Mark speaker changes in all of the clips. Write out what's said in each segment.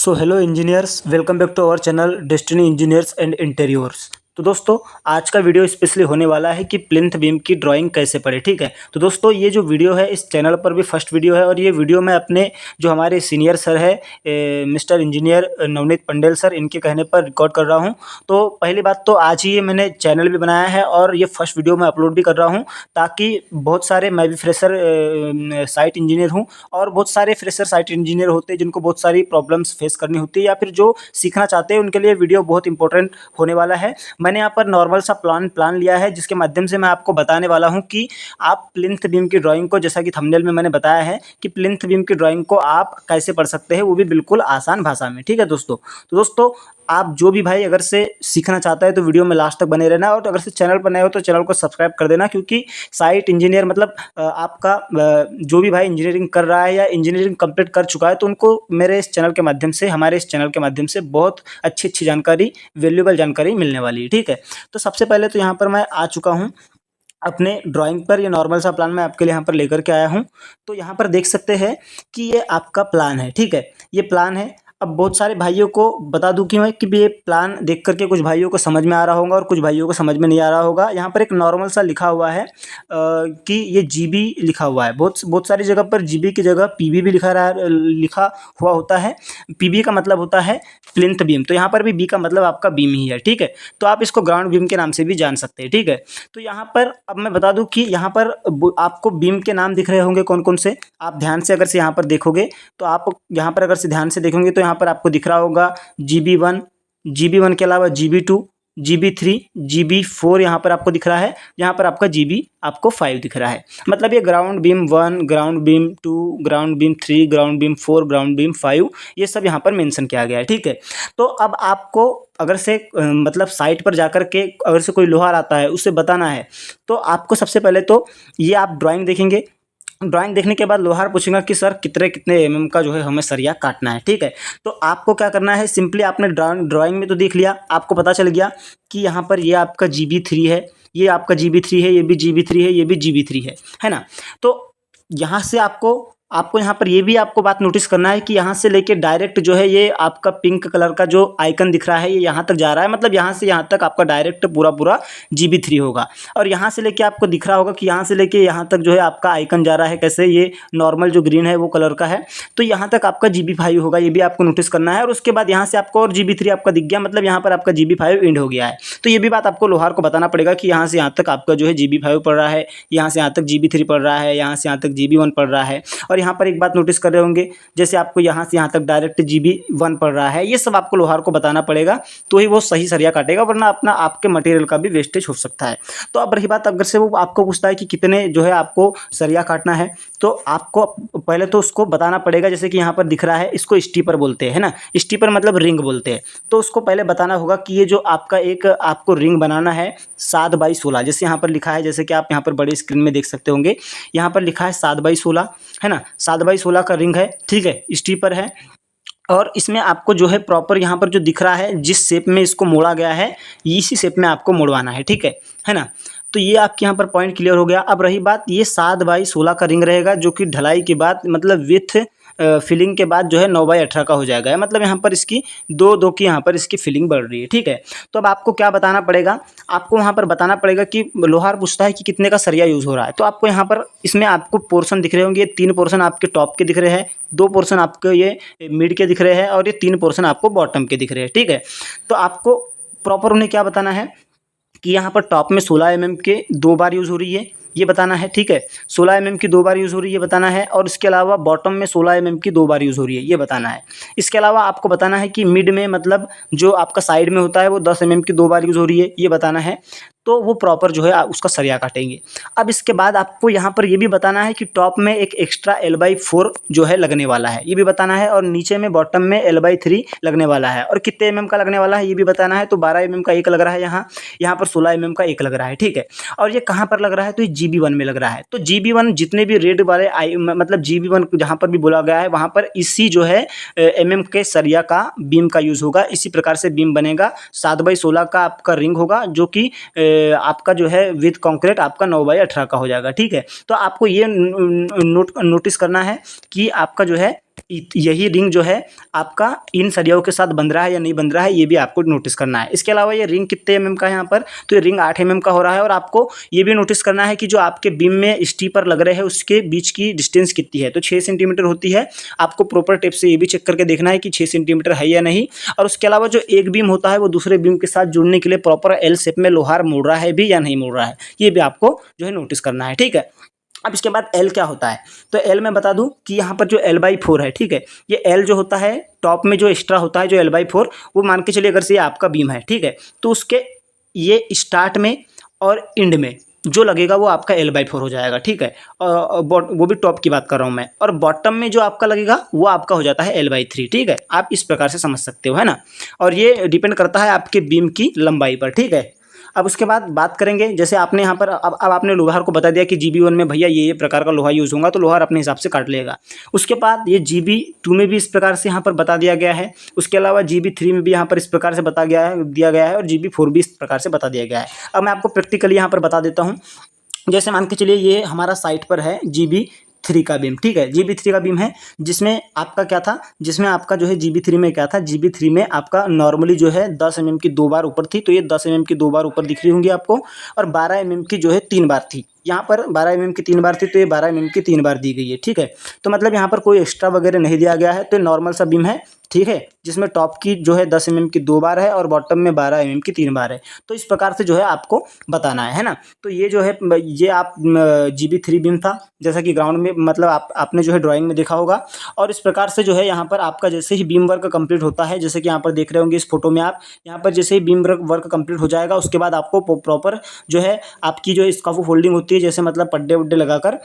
Speaker 1: So hello engineers, welcome back to our channel Destiny Engineers and Interiors. तो दोस्तों आज का वीडियो स्पेशली होने वाला है कि प्लिंथ बीम की ड्राइंग कैसे पढ़े। ठीक है, तो दोस्तों ये जो वीडियो है इस चैनल पर भी फर्स्ट वीडियो है और ये वीडियो मैं अपने जो हमारे सीनियर सर है mister engineer Navneet Pandel sir, इनके कहने पर रिकॉर्ड कर रहा हूँ। तो पहली बात तो आज ही ये मैंने चैनल भी बनाया है और ये फर्स्ट वीडियो मैं अपलोड भी कर रहा हूँ ताकि बहुत सारे, मैं भी फ्रेशर साइट इंजीनियर हूँ और बहुत सारे फ्रेशर साइट इंजीनियर होते हैं जिनको बहुत सारी प्रॉब्लम्स फेस करनी होती है या फिर जो सीखना चाहते हैं उनके लिए वीडियो बहुत इंपॉर्टेंट होने वाला है। मैंने यहाँ पर नॉर्मल सा प्लान लिया है जिसके माध्यम से मैं आपको बताने वाला हूँ कि आप प्लिंथ बीम की ड्राइंग को, जैसा कि थंबनेल में मैंने बताया है कि प्लिंथ बीम की ड्राइंग को आप कैसे पढ़ सकते हैं, वो भी बिल्कुल आसान भाषा में। ठीक है दोस्तों, तो दोस्तों आप जो भी भाई अगर से सीखना चाहता है तो वीडियो में लास्ट तक बने रहना और अगर से चैनल पर नए हो तो चैनल को सब्सक्राइब कर देना, क्योंकि साइट इंजीनियर मतलब आपका जो भी भाई इंजीनियरिंग कर रहा है या इंजीनियरिंग कंप्लीट कर चुका है तो उनको मेरे इस चैनल के माध्यम से, हमारे इस चैनल के माध्यम से बहुत अच्छी जानकारी, वैल्यूएबल जानकारी मिलने वाली है। ठीक है, तो सबसे पहले तो यहाँ पर मैं आ चुका हूँ अपने ड्राइंग पर। ये नॉर्मल सा प्लान मैं आपके लिए यहाँ पर लेकर के आया हूँ। तो यहाँ पर देख सकते हैं कि ये आपका प्लान है। ठीक है, ये प्लान है। अब बहुत सारे भाइयों को बता दूं कि मैं कि ये प्लान देख करके कुछ भाइयों को समझ में आ रहा होगा और कुछ भाइयों को समझ में नहीं आ रहा होगा। यहाँ पर एक नॉर्मल सा लिखा हुआ है कि ये जीबी लिखा हुआ है। बहुत सारी जगह पर जीबी की जगह पीबी भी लिखा हुआ होता है। पीबी का मतलब होता है प्लिंथ बीम, तो यहाँ पर भी बी का मतलब आपका बीम ही है। ठीक है, तो आप इसको ग्राउंड बीम के नाम से भी जान सकते हैं। ठीक है, तो यहाँ पर अब मैं बता दूं कि यहाँ पर आपको बीम के नाम दिख रहे होंगे कौन कौन से। आप ध्यान से अगर से यहाँ पर देखोगे तो आप यहाँ पर अगर से ध्यान से देखेंगे तो यहाँ पर आपको दिख रहा होगा GB1, GB1 के अलावा GB2, GB3, GB4 यहाँ पर आपको दिख रहा है। यहाँ पर आपका GB आपको 5 दिख रहा है। मतलब ये ground beam 1, ground beam 2, ground beam 3, ground beam 4, ground beam 5, ये सब यहाँ पर मेंशन किया गया है। ठीक है, तो अब आपको अगर से मतलब साइट पर जाकर के अगर से कोई लोहार आता है उसे बताना है तो आपको सबसे पहले तो ये आप ड्राइंग देखेंगे। ड्राइंग देखने के बाद लोहार पूछेगा कि सर कितने कितने mm का जो है हमें सरिया काटना है। ठीक है, तो आपको क्या करना है, सिंपली आपने ड्राइंग में तो देख लिया, आपको पता चल गया कि यहाँ पर ये आपका GB3 है, ये आपका GB3 है, ये भी GB3 है, ये भी GB3 है ना। तो यहाँ से आपको यहाँ पर ये भी आपको बात नोटिस करना है कि यहाँ से लेके डायरेक्ट जो है ये आपका पिंक कलर का जो आइकन दिख रहा है ये यहाँ तक जा रहा है। मतलब यहाँ से यहाँ तक आपका डायरेक्ट पूरा GB3 होगा। और यहाँ से लेके आपको दिख रहा होगा कि यहाँ से लेके यहाँ तक जो है आपका आइकन जा रहा है कैसे, ये नॉर्मल जो ग्रीन है वो कलर का है, तो यहाँ तक आपका GB5 होगा। ये भी आपको नोटिस करना है। और उसके बाद यहाँ से आपको और GB3 आपका दिख गया, मतलब यहाँ पर आपका GB5 एंड हो गया है। तो ये भी बात आपको लोहार को बताना पड़ेगा कि यहाँ से यहाँ तक आपका जो है GB5 पड़ रहा है, यहाँ से यहाँ तक GB3 पड़ रहा है, यहाँ से यहाँ तक GB1 पड़ रहा है। और यहाँ पर एक बात नोटिस कर रहे होंगे, जैसे आपको यहाँ से यहाँ तक डायरेक्ट GB1 पड़ रहा है, ये सब आपको लोहार को बताना पड़ेगा तो ही वो सही सरिया काटेगा, वरना अपना आपके मटेरियल का भी वेस्टेज हो सकता है। तो अब रही बात, अगर से वो आपको पूछता है कि कितने जो है आपको सरिया काटना है तो आपको पहले तो उसको बताना पड़ेगा। जैसे कि यहाँ पर दिख रहा है, इसको स्टीपर बोलते हैं ना, स्टीपर मतलब रिंग बोलते हैं। तो उसको पहले बताना होगा कि ये जो आपका एक आपको रिंग बनाना है 7x16, जैसे यहाँ पर लिखा है, जैसे कि आप यहाँ पर बड़ी स्क्रीन में देख सकते होंगे, यहाँ पर लिखा है 7x16 है ना, 7x16 का रिंग है। ठीक है, स्टीपर है और इसमें आपको जो है प्रॉपर यहाँ पर जो दिख रहा है जिस शेप में इसको मोड़ा गया है इसी शेप में आपको मोड़वाना है। ठीक है ना। तो ये आपके यहाँ पर पॉइंट क्लियर हो गया। अब रही बात, ये 7x16 का रिंग रहेगा जो कि ढलाई के बाद मतलब विथ फिलिंग के बाद जो है 9x18 का हो जाएगा। मतलब यहाँ पर इसकी दो की यहाँ पर इसकी फिलिंग बढ़ रही है। ठीक है, तो अब आपको क्या बताना पड़ेगा, आपको वहाँ पर बताना पड़ेगा कि लोहार पूछता है कि कितने का सरिया यूज़ हो रहा है। तो आपको यहाँ पर इसमें आपको पोर्शन दिख रहे होंगे, ये 3 पोर्शन आपके टॉप के दिख रहे हैं, 2 पोर्शन आपके ये मिड के दिख रहे हैं और ये 3 पोर्शन आपको बॉटम के दिख रहे हैं। ठीक है, तो आपको प्रॉपर उन्हें क्या बताना है कि यहाँ पर टॉप में 16 mm के 2 बार यूज़ हो रही है, ये बताना है। ठीक है, 16 mm की 2 बार यूज़ हो रही है ये बताना है। और इसके अलावा बॉटम में 16 mm की 2 बार यूज़ हो रही है ये बताना है। इसके अलावा आपको बताना है कि मिड में मतलब जो आपका साइड में होता है वो 10 mm की 2 बार यूज़ हो रही है ये बताना है। तो वो प्रॉपर जो है उसका सरिया काटेंगे। अब इसके बाद आपको यहाँ पर ये भी बताना है कि टॉप में एक एक्स्ट्रा L/4 जो है लगने वाला है ये भी बताना है, और नीचे में बॉटम में L/3 लगने वाला है। और कितने mm का लगने वाला है ये भी बताना है। तो 12 mm का एक लग रहा है, यहाँ पर 16 mm का एक लग रहा है। ठीक है, और ये कहाँ पर लग रहा है, तो ये GB1 में लग रहा है। तो GB1 जितने भी रेड वाले मतलब GB1 जहाँ पर भी बोला गया है वहाँ पर इसी जो है mm के सरिया का बीम का यूज़ होगा। इसी प्रकार से बीम बनेगा। 7x16 का आपका रिंग होगा जो कि आपका जो है विथ कंक्रीट आपका 9x18 का हो जाएगा। ठीक है, तो आपको ये नोटिस करना है कि आपका जो है यही रिंग जो है आपका इन सरियाओं के साथ बंध रहा है या नहीं बंध रहा है, ये भी आपको नोटिस करना है। इसके अलावा ये रिंग कितने mm का है यहाँ पर, तो ये रिंग 8 mm का हो रहा है। और आपको ये भी नोटिस करना है कि जो आपके बीम में स्टीपर लग रहे हैं उसके बीच की डिस्टेंस कितनी है, तो 6 सेंटीमीटर होती है। आपको प्रॉपर टेप से ये भी चेक करके देखना है कि 6 सेंटीमीटर है या नहीं। और उसके अलावा जो एक बीम होता है वो दूसरे बीम के साथ जुड़ने के लिए प्रॉपर एल शेप में लोहार मुड़ रहा है भी या नहीं मुड़ रहा है, ये भी आपको जो है नोटिस करना है, ठीक है। अब इसके बाद एल क्या होता है, तो एल मैं बता दूं कि यहाँ पर जो L/4 है, ठीक है, ये एल जो होता है टॉप में जो एक्स्ट्रा होता है जो L/4, वो मान के चलिए अगर से ये आपका बीम है, ठीक है, तो उसके ये स्टार्ट में और एंड में जो लगेगा वो आपका L/4 हो जाएगा, ठीक है। वो भी टॉप की बात कर रहा हूँ मैं। और बॉटम में जो आपका लगेगा वो आपका हो जाता है L/3, ठीक है। आप इस प्रकार से समझ सकते हो, है ना। और ये डिपेंड करता है आपके बीम की लंबाई पर, ठीक है। अब उसके बाद बात करेंगे, जैसे आपने यहाँ पर अब आपने लोहार को बता दिया कि GB1 में भैया ये प्रकार का लोहा यूज़ होगा, तो लोहार अपने हिसाब से काट लेगा। उसके बाद ये GB2 में भी इस प्रकार से यहाँ पर बता दिया गया है। उसके अलावा GB3 में भी यहाँ पर इस प्रकार से दिया गया है और GB4 भी इस प्रकार से बता दिया गया है। अब मैं आपको प्रैक्टिकली यहाँ पर बता देता हूँ। जैसे मान के चलिए ये हमारा साइट पर है GB3 का बीम, ठीक है, GB3 का बीम है, जिसमें आपका क्या था, जिसमें आपका जो है GB3 में क्या था, GB3 में आपका नॉर्मली जो है 10 mm की 2 बार ऊपर थी, तो ये 10 mm की 2 बार ऊपर दिख रही होंगी आपको। और 12 mm की जो है 3 बार थी, यहाँ पर 12 mm की 3 बार थी, तो ये 12 mm की 3 बार दी गई है, ठीक है। तो मतलब यहाँ पर कोई एक्स्ट्रा वगैरह नहीं दिया गया है, तो नॉर्मल सा बीम है, ठीक है, जिसमें टॉप की जो है 10 mm की 2 बार है और बॉटम में 12 mm की 3 बार है। तो इस प्रकार से जो है आपको बताना है ना। तो ये जो है ये आप GB3 बीम था, जैसा कि ग्राउंड में मतलब आपने जो है ड्राइंग में देखा होगा। और इस प्रकार से जो है यहाँ पर आपका जैसे ही बीम वर्क कंप्लीट होता है, जैसे कि यहाँ पर देख रहे होंगे इस फोटो में आप, यहाँ पर जैसे ही बीम वर्क कंप्लीट हो जाएगा उसके बाद आपको प्रॉपर जो है आपकी जो स्काफो फोल्डिंग होती है, जैसे मतलब पड्डे वड्डे लगाकर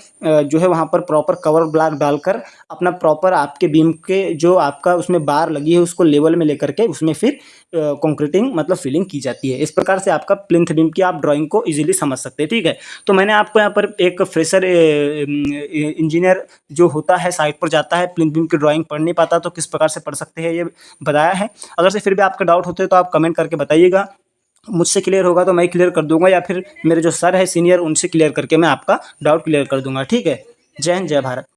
Speaker 1: जो है वहाँ पर प्रॉपर कवर ब्लॉक डालकर अपना प्रॉपर आपके बीम के जो आपका उसमें बार लगी है उसको लेवल में लेकर के उसमें फिर कंक्रीटिंग मतलब फिलिंग की जाती है। इस प्रकार से आपका प्लिंथ बीम की आप ड्राइंग को इजीली समझ सकते हैं, ठीक है। तो मैंने आपको यहाँ पर एक फ्रेशर इंजीनियर जो होता है साइट पर जाता है, प्लिंथ बीम की ड्राइंग पढ़ नहीं पाता तो किस प्रकार से पढ़ सकते हैं ये बताया है। अगर से फिर भी आपका डाउट होते तो आप कमेंट करके बताइएगा, मुझसे क्लियर होगा तो मैं क्लियर कर दूंगा, या फिर मेरे जो सर है सीनियर उनसे क्लियर करके मैं आपका डाउट क्लियर कर दूंगा, ठीक है। जय हिंद, जय भारत।